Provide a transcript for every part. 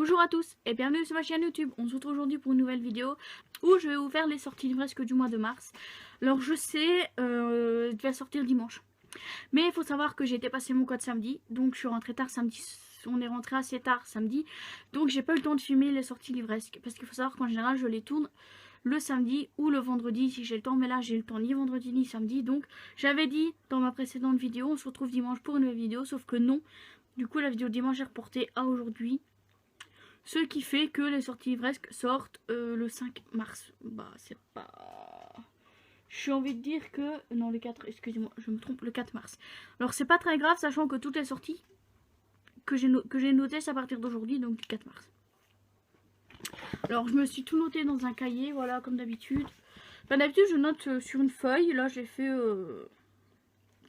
Bonjour à tous et bienvenue sur ma chaîne YouTube. On se retrouve aujourd'hui pour une nouvelle vidéo où je vais vous faire les sorties livresques du mois de mars. Alors je sais, je vais sortir dimanche. Mais il faut savoir que j'ai été passer mon code samedi, donc je suis rentrée tard samedi. On est rentré assez tard samedi, donc j'ai pas eu le temps de filmer les sorties livresques. Parce qu'il faut savoir qu'en général je les tourne le samedi ou le vendredi si j'ai le temps. Mais là j'ai le temps ni vendredi ni samedi. Donc j'avais dit dans ma précédente vidéo, on se retrouve dimanche pour une nouvelle vidéo. Sauf que non, du coup la vidéo de dimanche est reportée à aujourd'hui. Ce qui fait que les sorties livresques sortent le 5 mars. Bah, c'est pas... J'ai envie de dire que... Non, le 4, excusez-moi, je me trompe, le 4 mars. Alors, c'est pas très grave, sachant que toutes les sorties que j'ai notées, c'est à partir d'aujourd'hui, donc du 4 mars. Alors, je me suis tout noté dans un cahier, voilà, comme d'habitude. Enfin, d'habitude, je note sur une feuille. Là, j'ai fait...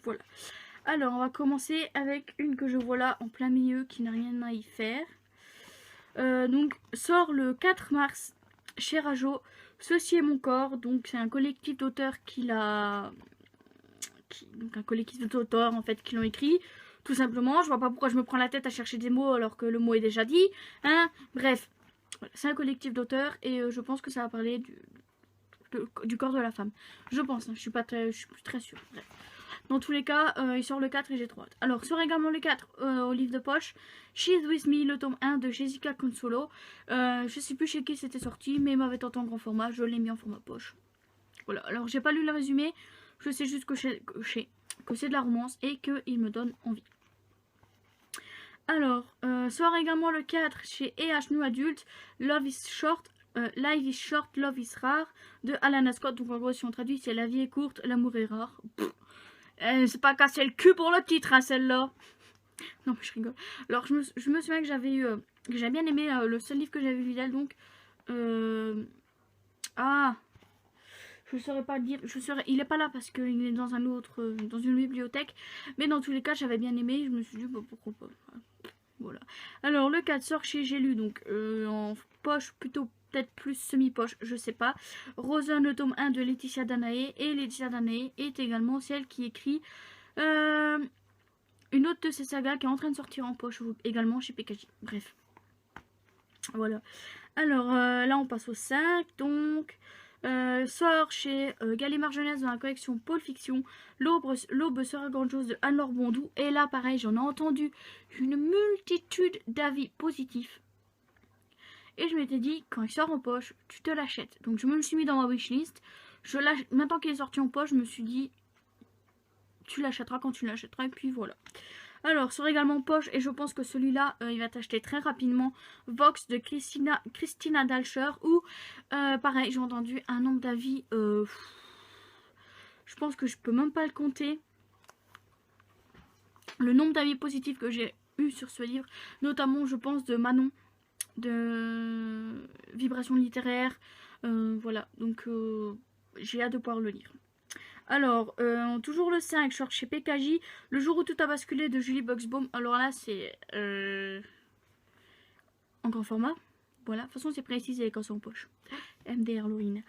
Voilà. Alors, on va commencer avec une que je vois là, en plein milieu, qui n'a rien à y faire. Donc sort le 4 mars chez Rajo, Ceci est mon corps. Donc c'est un collectif d'auteurs donc un collectif d'auteurs en fait qui l'ont écrit. Tout simplement, je vois pas pourquoi je me prends la tête à chercher des mots alors que le mot est déjà dit. Hein, bref, c'est un collectif d'auteurs et je pense que ça va parler du corps de la femme. Je pense, hein, je suis plus très sûre. Bref. Dans tous les cas, il sort le 4 et j'ai trop hâte. Alors, sort également le 4 au livre de poche. She's With Me, le tome 1 de Jessica Consolo. Je sais plus chez qui c'était sorti, mais il m'avait tenté en grand format. Je l'ai mis en format poche. Voilà, alors j'ai pas lu le résumé. Je sais juste que c'est de la romance et qu'il me donne envie. Alors, sort également le 4 chez E.H. New Adult. Love is Short. Life is Short, Love is Rare de Alana Scott. Donc en gros, si on traduit, c'est La vie est courte, l'amour est rare. C'est pas casser le cul pour le titre, hein, celle-là. Non, mais je rigole. Alors, je me souviens que j'avais bien aimé le seul livre que j'avais vu d'elle, donc. Ah, je saurais pas le dire. Il est pas là parce qu'il est dans dans une bibliothèque. Mais dans tous les cas, j'avais bien aimé. Je me suis dit, bah, pourquoi pas. Voilà. Alors, le 4 sort chez J'ai lu, donc en poche plutôt. Peut-être plus semi-poche, je sais pas. Rosa, le tome 1 de Laetitia Danae. Et Laetitia Danae est également celle qui écrit une autre de ses sagas qui est en train de sortir en poche également chez PKJ. Bref. Voilà. Alors là, on passe au 5. Donc, sort chez Gallimard Jeunesse dans la collection Pôle Fiction. L'aube sera grandiose de Anne-Laure Bondou. Et là, pareil, j'en ai entendu une multitude d'avis positifs. Et je m'étais dit, quand il sort en poche, tu te l'achètes. Donc je me le suis mis dans ma wishlist. Maintenant qu'il est sorti en poche, je me suis dit, tu l'achèteras quand tu l'achèteras. Et puis voilà. Alors, sort également en poche. Et je pense que celui-là, il va t'acheter très rapidement. Vox de Christina Dalcher. Où, pareil, j'ai entendu un nombre d'avis. Je pense que je peux même pas le compter. Le nombre d'avis positifs que j'ai eu sur ce livre. Notamment, je pense, de Manon. De Vibration littéraire, voilà, donc j'ai hâte de pouvoir le lire. Alors, toujours le 5, short chez PKJ, Le jour où tout a basculé de Julie Buxbaum. Alors là, c'est en grand format, voilà, de toute façon c'est précisé quand c'est en poche. MDR Lorine.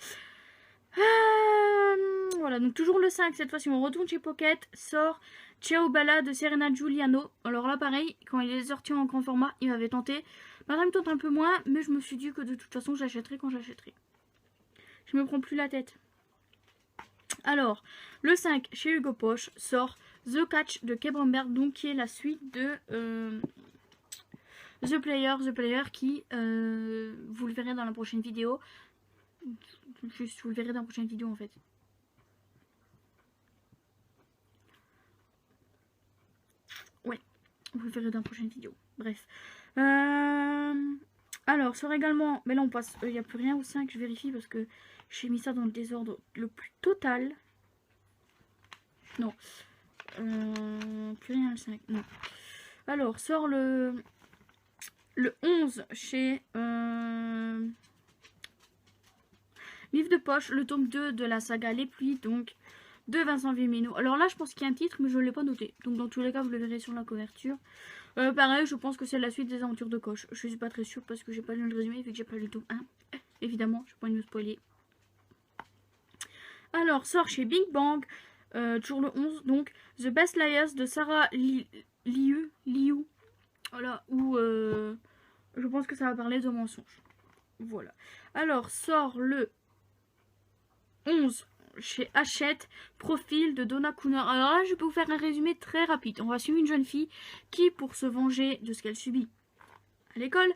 Voilà, donc toujours le 5, cette fois-ci on retourne chez Pocket, sort Ciao Bella de Serena Giuliano. Alors là pareil, quand il est sorti en grand format, il m'avait tenté. Maintenant il me tente un peu moins, mais je me suis dit que de toute façon j'achèterai quand j'achèterai. Je me prends plus la tête. Alors, le 5 chez Hugo Poche sort The Catch de Kay Bromberg, donc qui est la suite de The Player qui, vous le verrez dans la prochaine vidéo. Juste, vous le verrez dans la prochaine vidéo en fait. Ouais, vous le verrez dans la prochaine vidéo. Bref. Alors, sort également... Mais là, on passe... Il n'y a plus rien au 5, je vérifie parce que j'ai mis ça dans le désordre le plus total. Non. Plus rien le 5, non. Alors, sort le 11 chez... Livre de poche, le tome 2 de la saga Les Pluies, donc de Vincent Vimeno. Alors là, je pense qu'il y a un titre, mais je ne l'ai pas noté. Donc dans tous les cas, vous le verrez sur la couverture. Pareil, je pense que c'est la suite des aventures de Coche. Je suis pas très sûre parce que j'ai pas lu le résumé, vu que j'ai pas lu le tome 1. Évidemment, je ne vais pas me spoiler. Alors, sort chez Big Bang, toujours le 11, donc The Best Liars de Sarah Liu. Voilà, où je pense que ça va parler de mensonges. Voilà. Alors, sort le 11 chez Hachette, profil de Donna Cooner. Alors là, je peux vous faire un résumé très rapide. On va suivre une jeune fille qui, pour se venger de ce qu'elle subit à l'école,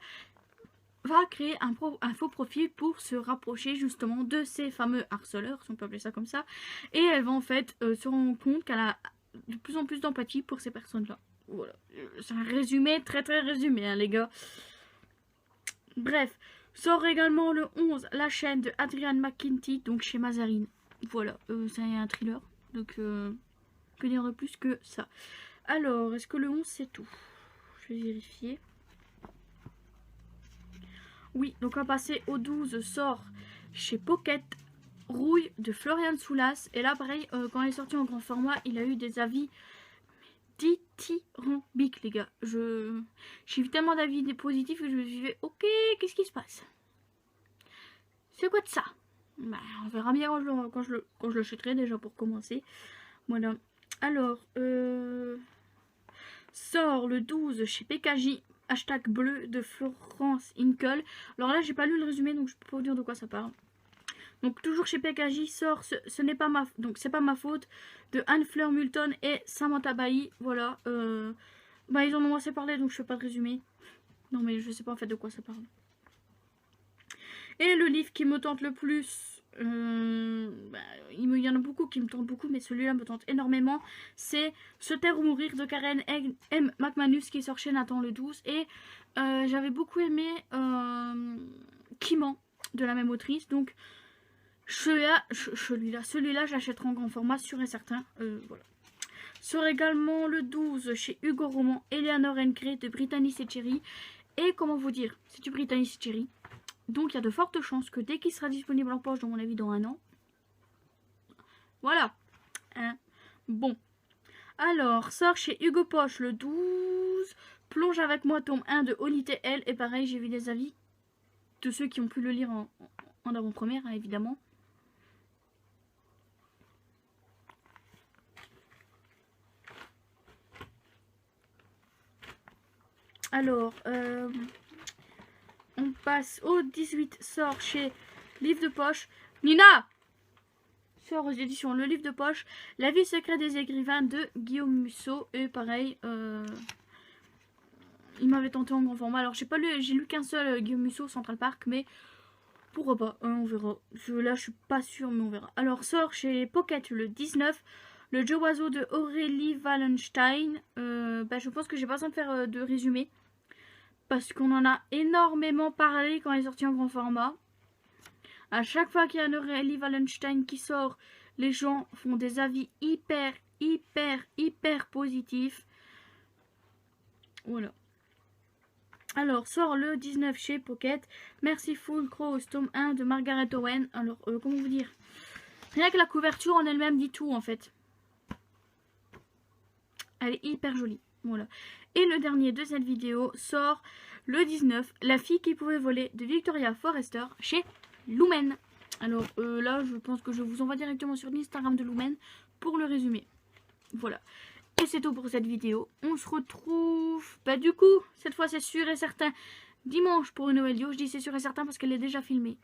va créer un faux profil pour se rapprocher justement de ces fameux harceleurs, si on peut appeler ça comme ça. Et elle va en fait se rendre compte qu'elle a de plus en plus d'empathie pour ces personnes-là. Voilà. C'est un résumé, très résumé, hein, les gars. Bref. Sort également le 11 la chaîne de Adrian McKinty, donc chez Mazarine. Voilà, c'est un thriller. Donc, que dire de plus que ça. Alors, est-ce que le 11 c'est tout? Je vais vérifier. Oui, donc on va passer au 12, sort chez Pocket, Rouille de Florian Soulas. Et là, pareil, quand il est sorti en grand format, il a eu des avis dithyrambiques, les gars. J'ai vu tellement d'avis positifs que je me suis dit, ok, qu'est-ce qui se passe? C'est quoi de ça? Bah, on verra bien quand je le chèterai déjà pour commencer. Voilà. Alors, sort le 12 chez PKJ, hashtag bleu de Florence Inkel. Alors là, j'ai pas lu le résumé, donc je peux pas vous dire de quoi ça parle. Donc toujours chez PKJ sort ce n'est pas c'est pas ma faute de Anne-Fleur Moulton et Samantha Bailly. Voilà. Bah ils en ont assez parlé, donc je fais pas de résumé. Non mais je sais pas en fait de quoi ça parle. Et le livre qui me tente le plus, il y en a beaucoup qui me tentent beaucoup, mais celui-là me tente énormément. C'est Se taire ou mourir de Karen M. McManus qui sort chez Nathan le 12. Et j'avais beaucoup aimé Kiman de la même autrice. Donc celui-là, je l'achèterai en grand format, sûr et certain. Voilà. Sort également le 12 chez Hugo Roman, Eleanor Grey de Brittany Setcheri. Et comment vous dire, c'est du Brittany Setcheri. Donc il y a de fortes chances que dès qu'il sera disponible en poche, dans mon avis dans 1 an. Voilà. Hein. Bon. Alors, sort chez Hugo Poche le 12. Plonge avec moi tome 1 de Olité L. Et pareil, j'ai vu des avis de ceux qui ont pu le lire en avant-première, hein, évidemment. Alors, on passe au 18, sort chez Livre de Poche. Nina! Sort aux éditions Le Livre de Poche, La vie secrète des écrivains de Guillaume Musso. Et pareil, il m'avait tenté en grand format. Alors, j'ai lu qu'un seul Guillaume Musso, Central Park, mais pourquoi pas, hein, on verra. Là, je suis pas sûre, mais on verra. Alors, sort chez Pocket le 19, Le Jeu Oiseau de Aurélie Wallenstein. Je pense que j'ai pas besoin de faire de résumé. Parce qu'on en a énormément parlé quand il est sorti en grand format. À chaque fois qu'il y a une Aurélie Wallenstein qui sort, les gens font des avis hyper positifs. Voilà. Alors, sort le 19 chez Pocket, Merciful Crows, tome 1 de Margaret Owen. Alors, comment vous dire? Rien que la couverture en elle-même dit tout, en fait. Elle est hyper jolie. Voilà. Et le dernier de cette vidéo sort le 19, La fille qui pouvait voler de Victoria Forrester chez Lumen. Alors là, je pense que je vous envoie directement sur l'Instagram de Lumen pour le résumé. Voilà. Et c'est tout pour cette vidéo. On se retrouve, du coup, cette fois c'est sûr et certain, dimanche pour une nouvelle vidéo. Je dis c'est sûr et certain parce qu'elle est déjà filmée.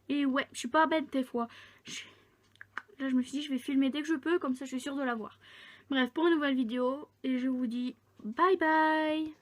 Et ouais, je suis pas bête des fois. Là, je me suis dit, je vais filmer dès que je peux, comme ça je suis sûre de la voir. Bref, pour une nouvelle vidéo, et je vous dis bye bye.